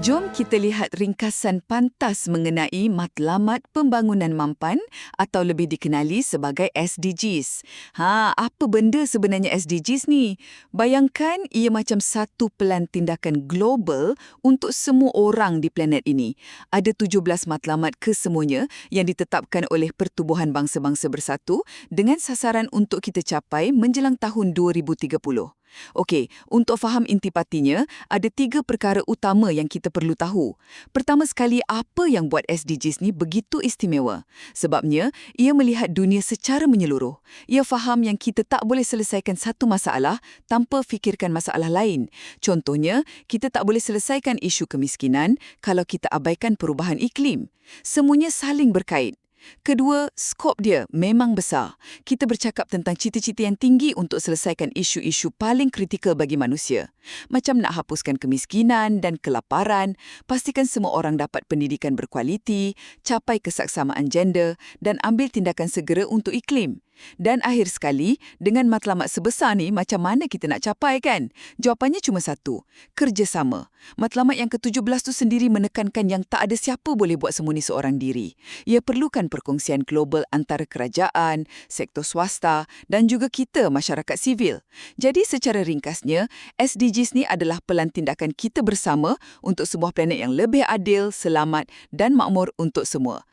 Jom kita lihat ringkasan pantas mengenai Matlamat Pembangunan Mampan atau lebih dikenali sebagai SDGs. Apa benda sebenarnya SDGs ni? Bayangkan ia macam satu pelan tindakan global untuk semua orang di planet ini. Ada 17 matlamat kesemuanya yang ditetapkan oleh Pertubuhan Bangsa-Bangsa Bersatu dengan sasaran untuk kita capai menjelang tahun 2030. Okey, untuk faham intipatinya, ada 3 perkara utama yang kita perlu tahu. Pertama sekali, apa yang buat SDGs ni begitu istimewa? Sebabnya, ia melihat dunia secara menyeluruh. Ia faham yang kita tak boleh selesaikan satu masalah tanpa fikirkan masalah lain. Contohnya, kita tak boleh selesaikan isu kemiskinan kalau kita abaikan perubahan iklim. Semuanya saling berkait. Kedua, skop dia memang besar. Kita bercakap tentang cita-cita yang tinggi untuk selesaikan isu-isu paling kritikal bagi manusia. Macam nak hapuskan kemiskinan dan kelaparan, pastikan semua orang dapat pendidikan berkualiti, capai kesaksamaan gender dan ambil tindakan segera untuk iklim. Dan akhir sekali, dengan matlamat sebesar ni, macam mana kita nak capai kan? Jawapannya cuma satu, kerjasama. Matlamat yang ke-17 tu sendiri menekankan yang tak ada siapa boleh buat semua ni seorang diri. Ia perlukan perkongsian global antara kerajaan, sektor swasta dan juga kita, masyarakat sivil. Jadi secara ringkasnya, SDGs ni adalah pelan tindakan kita bersama untuk sebuah planet yang lebih adil, selamat dan makmur untuk semua.